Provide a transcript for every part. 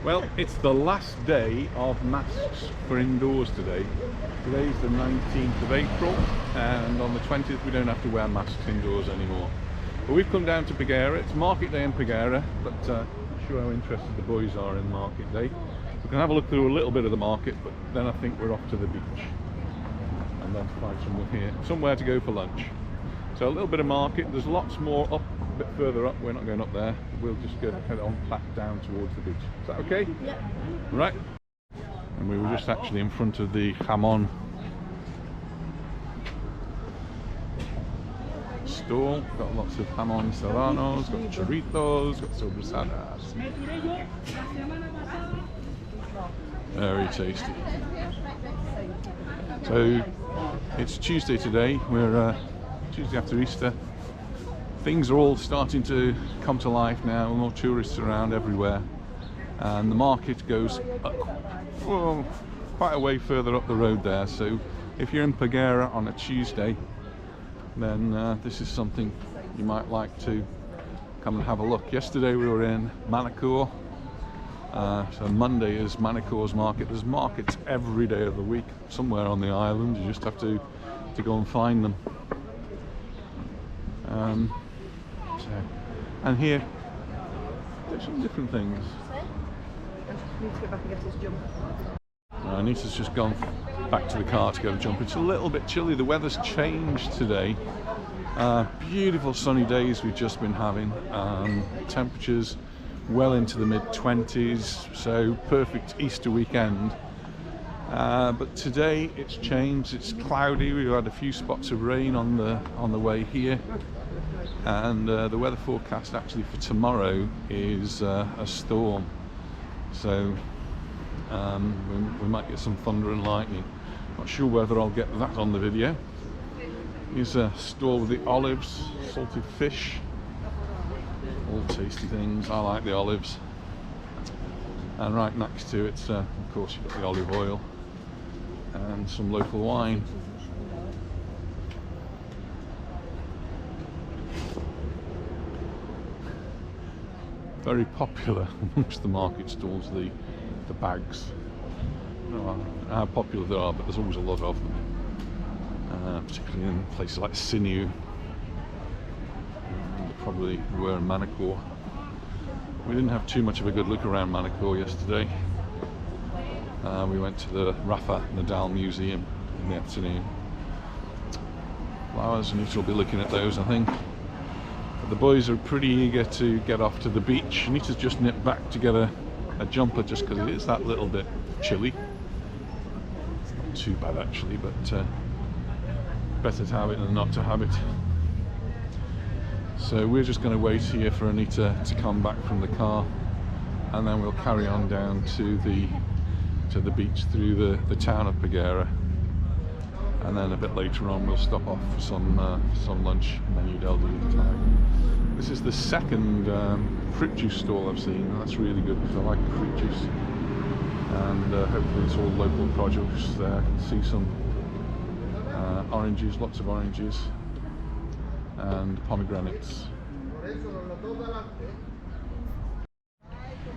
Well, it's the last day of masks for indoors today. Today's the 19th of April, and on the 20th we don't have to wear masks indoors anymore. But we've come down to Peguera. It's market day in Peguera, but I'm not sure how interested the boys are in market day. We can have a look through a little bit of the market, but then I think we're off to the beach and then find somewhere to go for lunch. So a little bit of market. There's lots more up, a bit further up. We're not going up there. We'll just head on back down towards the beach. Is that okay? Yep. Right. And we were just actually in front of the jamon stall. Got lots of jamon serranos, got churritos, got sobrasadas. Very tasty. So it's Tuesday today. We're Tuesday after Easter. Things are all starting to come to life now. More tourists around everywhere, and the market goes up, well, quite a way further up the road there. So if you're in Peguera on a Tuesday, then this is something you might like to come and have a look. Yesterday we were in Manacor. So Monday is Manicor's market. There's markets every day of the week somewhere on the island. You just have to go and find them. And here there's some different things. I need to get back and get his jumper. Anita's just gone back to the car to get a jumper. It's a little bit chilly. The weather's changed today. Beautiful sunny days we've just been having. Temperatures well into the mid-20s, so perfect Easter weekend. But today it's changed. It's cloudy. We've had a few spots of rain on the way here, and the weather forecast actually for tomorrow is a storm. So we might get some thunder and lightning. Not sure whether I'll get that on the video. Here's a stall with the olives, salted fish, all tasty things. I like the olives. And right next to it, of course, you've got the olive oil and some local wine. Very popular amongst the market stalls, the bags. I don't know how popular they are, but there's always a lot of them, particularly in places like Sinew. Probably were in Manacor. We didn't have too much of a good look around Manacor yesterday. We went to the Rafa Nadal Museum in the afternoon. Flowers, and you'll be looking at those, I think. But the boys are pretty eager to get off to the beach. Anita's just nipped back to get a jumper just because it is that little bit chilly. It's not too bad actually, but better to have it than not to have it. So we're just going to wait here for Anita to come back from the car, and then we'll carry on down to the beach through the town of Peguera, and then a bit later on we'll stop off for some lunch menu del time. This is the second fruit juice stall I've seen, and that's really good because I like fruit juice, and hopefully it's all local produce there. I can see some oranges, lots of oranges, and pomegranates.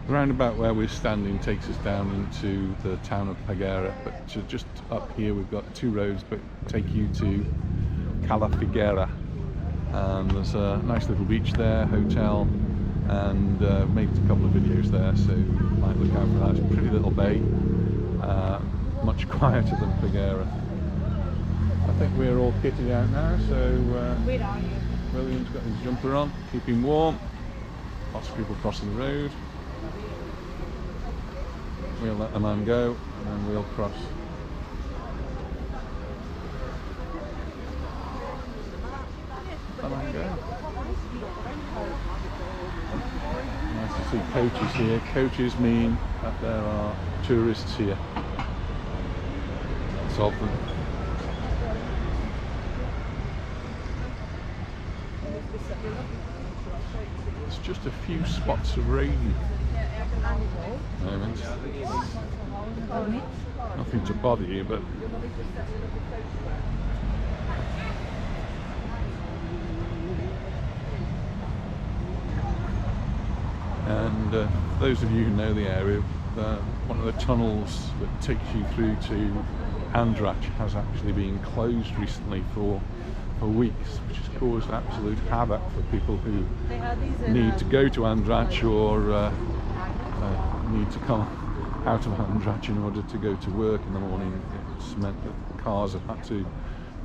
Round about where we're standing takes us down into the town of Peguera, but just up here we've got two roads that take you to Cala Figuera, and there's a nice little beach there, hotel, and made a couple of videos there, so you might look out for that. It's a pretty little bay, much quieter than Peguera. I think we're all kitted out now, so William's got his jumper on, keeping warm. Lots of people crossing the road. We'll let the man go, and then we'll cross. Let the man go. Nice to see coaches here. Coaches mean that there are tourists here. Lots of them. There's just a few spots of rain. Nothing to bother you, but and And those of you who know the area, one of the tunnels that takes you through to Andratx has actually been closed recently for weeks, which has caused absolute havoc for people who need to go to Andratx or need to come out of Andratx in order to go to work in the morning. It's meant that cars have had to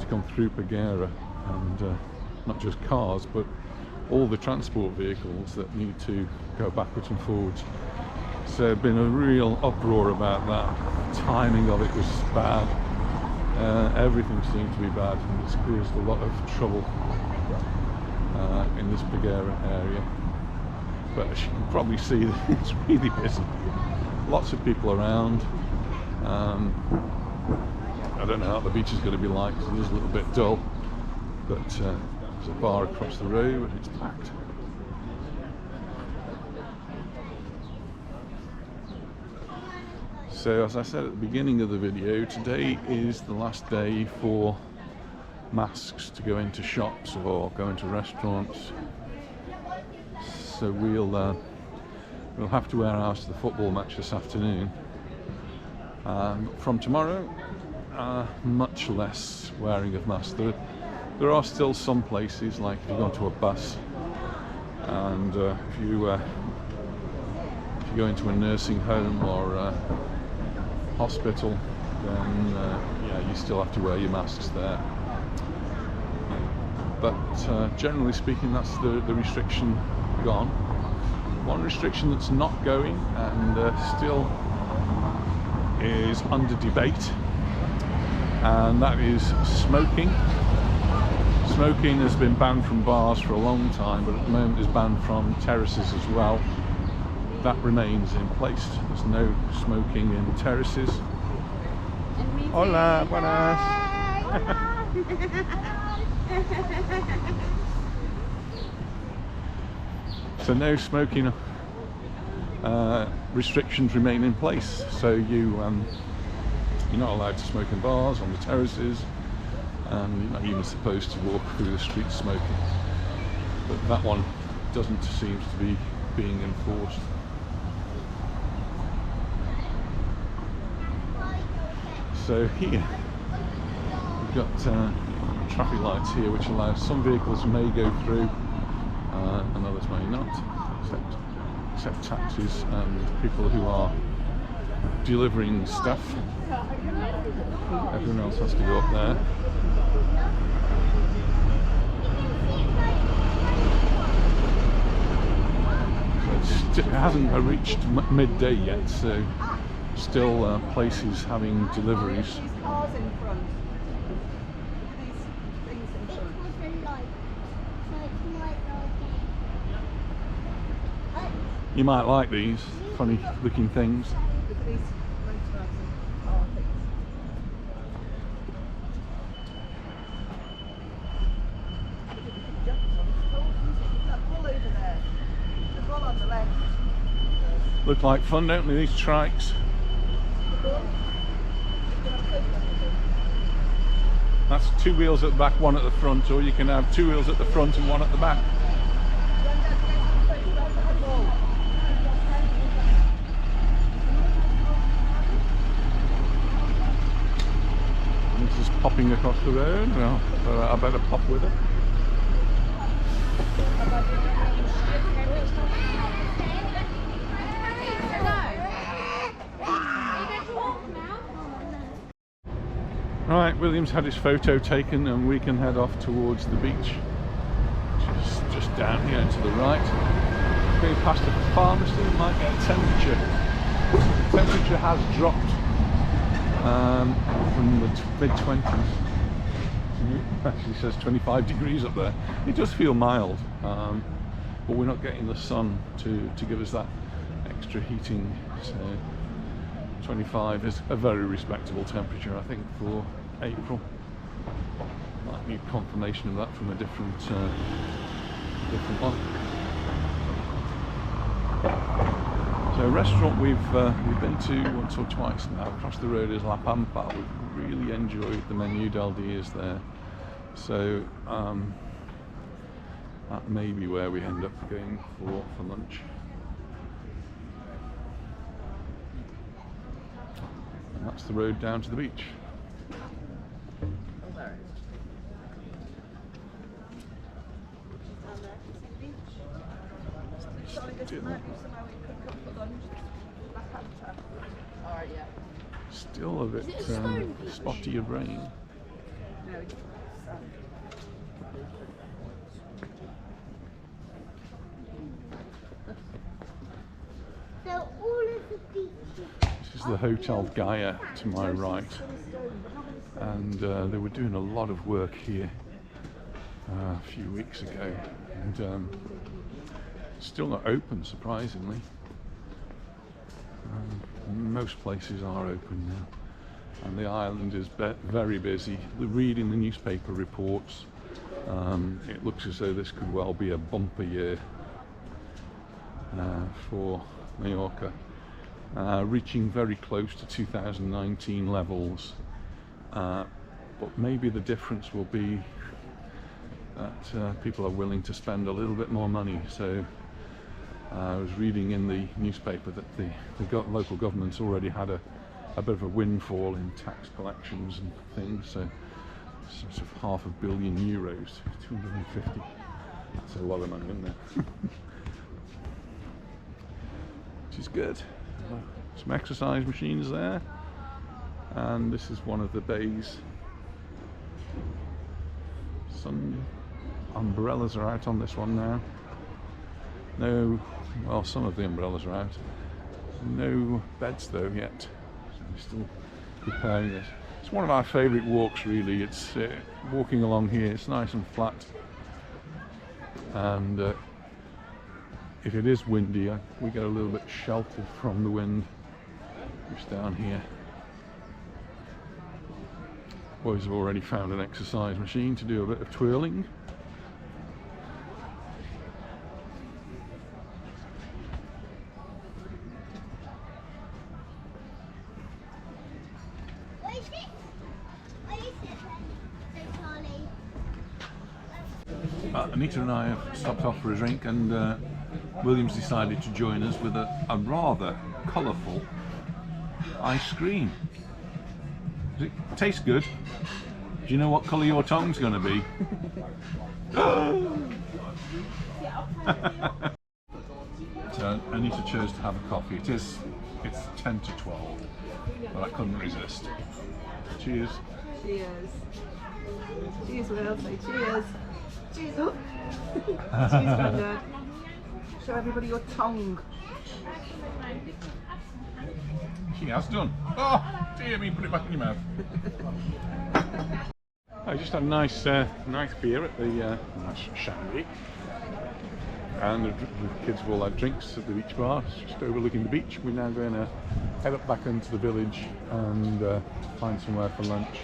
come through Paguera, and not just cars, but all the transport vehicles that need to go backwards and forwards. So there's been a real uproar about that. The timing of it was bad. Everything seemed to be bad, and it's caused a lot of trouble in this Peguera area. But as you can probably see, it's really busy. Lots of people around. I don't know how the beach is going to be like, because it is a little bit dull. But there's a bar across the road, and it's packed. So as I said at the beginning of the video, today is the last day for masks to go into shops or go into restaurants. So we'll have to wear ours to the football match this afternoon. From tomorrow, much less wearing of masks. There are still some places, like if you go onto a bus, and if you go into a nursing home or hospital, then yeah, you still have to wear your masks there. But generally speaking, that's the restriction gone. One restriction that's not going and still is under debate, and that is smoking. Smoking has been banned from bars for a long time, but at the moment is banned from terraces as well. That remains in place. There's no smoking in terraces. Hola, buenas. So no smoking restrictions remain in place. So you're not allowed to smoke in bars, on the terraces, and you're not even supposed to walk through the streets smoking. But that one doesn't seem to be being enforced. So here we've got traffic lights here, which allows some vehicles may go through and others may not, except taxis and people who are delivering stuff. Everyone else has to go up there. So it hasn't reached midday yet, so still places having deliveries. Cars in front. These things in front. You might like these funny looking things. Look at these motorised car things. That bull over there. The bull on the left. Look like fun, don't they, these trikes? That's two wheels at the back, one at the front, or you can have two wheels at the front and one at the back. This is popping across the road. Well, I better pop with it. Right, William's had his photo taken and we can head off towards the beach, which is just down here and to the right. Going past a pharmacy, we might get a temperature. The temperature has dropped from the mid-20s. It actually says 25 degrees up there. It does feel mild, but we're not getting the sun to give us that extra heating. So 25 is a very respectable temperature, I think, for April. Might need confirmation of that from a different one. So a restaurant we've been to once or twice now. Across the road is La Pampa. We've really enjoyed the menu del dias there. So that may be where we end up going for lunch. that's the road down to the beach. Oh, there it is. And there, see the beach. Sorry, this might be somewhere we could come for lunch. La Pampa. Alright, yeah. Still a bit spotty of rain. No, it's So all of the beaches. This is the Hotel Gaia to my right, and they were doing a lot of work here a few weeks ago, and still not open, surprisingly. Most places are open now, and the island is very busy. Reading the newspaper reports, it looks as though this could well be a bumper year for Mallorca, reaching very close to 2019 levels, but maybe the difference will be that people are willing to spend a little bit more money. So I was reading in the newspaper that the local government's already had a bit of a windfall in tax collections and things, so sort of €500 million, 250. That's a lot of money, isn't it? Which is good. Some exercise machines there, and this is one of the bays. Some umbrellas are out on this one now. No, well, some of the umbrellas are out. No beds though yet. So we're still preparing this. It's one of our favourite walks, really. It's walking along here. It's nice and flat, and if it is windy, we get a little bit sheltered from the wind. Just down here. Boys have already found an exercise machine to do a bit of twirling. What is it? What is it then? So Charlie. Anita and I have stopped off for a drink, and William's decided to join us with a rather colourful ice cream. Does it taste good? Do you know what colour your tongue's going to be? So Anita chose to have a coffee. It's 10 to 12, but I couldn't resist. Cheers. Cheers. Cheers, Will. Say cheers. Cheers. Oh. Cheers, Grandad. Show everybody your tongue. She has done. Oh, dear me, put it back in your mouth. I just had a nice beer at the nice shandy, and the kids have all had drinks at the beach bar. It's just overlooking the beach. We're now going to head up back into the village and find somewhere for lunch.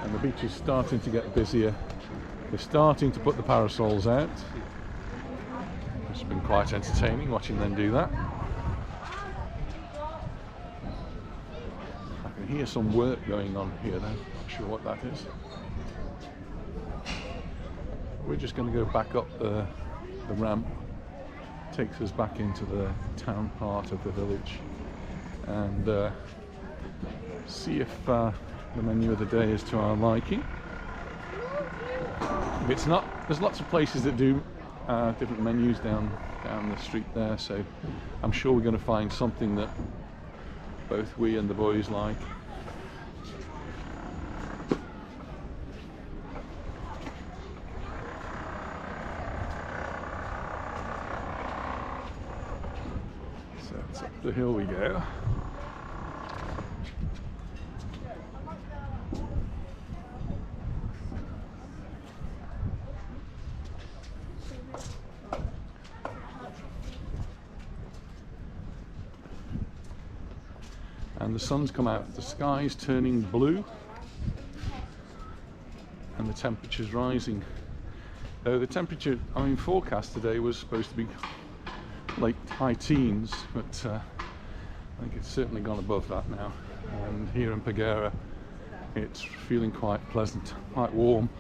And the beach is starting to get busier. They're starting to put the parasols out. It's been quite entertaining watching them do that. I can hear some work going on here though, not sure what that is. We're just going to go back up the ramp. Takes us back into the town part of the village, and see if the menu of the day is to our liking. If it's not, there's lots of places that do different menus down the street there, so I'm sure we're going to find something that both we and the boys like. So it's up the hill we go. And the sun's come out, the sky's turning blue, and the temperature's rising. Though the temperature, forecast today was supposed to be like high teens, but I think it's certainly gone above that now. And here in Peguera, it's feeling quite pleasant, quite warm,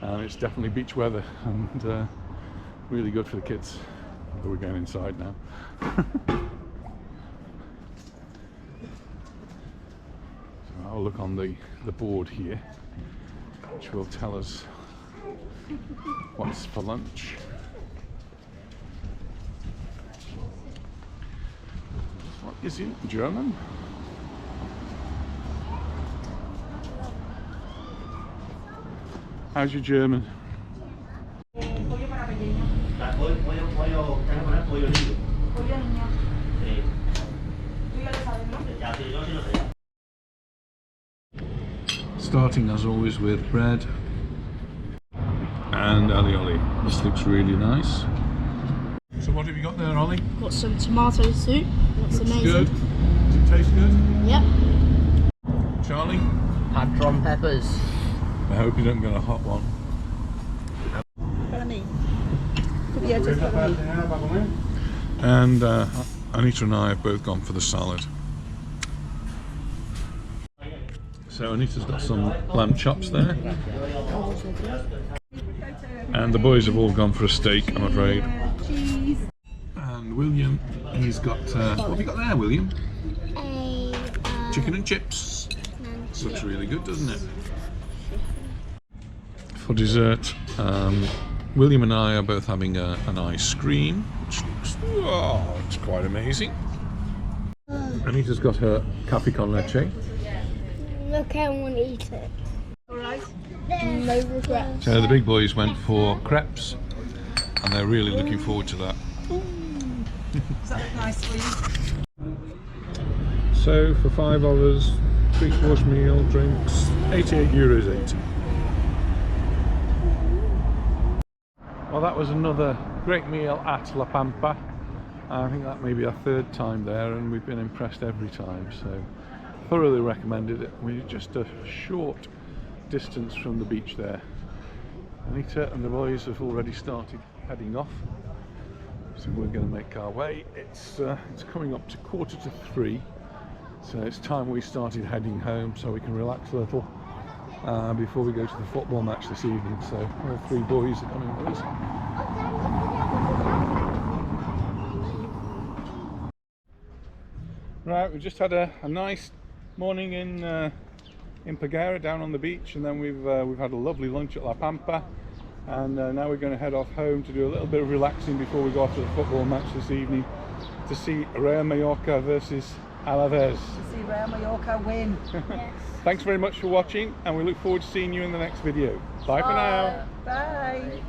and it's definitely beach weather, and really good for the kids. But we're going inside now. So I'll look on the board here, which will tell us what's for lunch. What is in German? How's your German? Starting as always with bread and alioli. This looks really nice. So what have you got there, Ollie? Got some tomato soup. That's Looks amazing. good. Does it taste good? Yep. Charlie? Padron peppers. I hope you don't get a hot one. Para mí. Cubiertos para mí. And Anita and I have both gone for the salad. So Anita's got some lamb chops there. And the boys have all gone for a steak, I'm afraid. Cheese. And William, he's got, what have you got there, William? Chicken and chips. Looks really good, doesn't it? For dessert, William and I are both having an ice cream, which looks, oh, it's quite amazing. Anita's got her cafe con leche. Look, I want to eat it. Alright. No regrets. So the big boys went for crepes, and they're really looking forward to that. Does that look nice for you? So for $5, 3-course meal, drinks, €88.80. Well, that was another great meal at La Pampa. I think that may be our third time there, and we've been impressed every time, so thoroughly recommended it. We're just a short distance from the beach there. Anita and the boys have already started heading off, so we're going to make our way. It's coming up to 2:45, so it's time we started heading home so we can relax a little before we go to the football match this evening. So all three boys are coming with us. Right, we've just had a nice morning in Peguera down on the beach, and then we've had a lovely lunch at La Pampa, and now we're going to head off home to do a little bit of relaxing before we go off to the football match this evening to see Real Mallorca versus Alaves. To see Real Mallorca win. Yes. Thanks very much for watching, and we look forward to seeing you in the next video. Bye for now. Bye.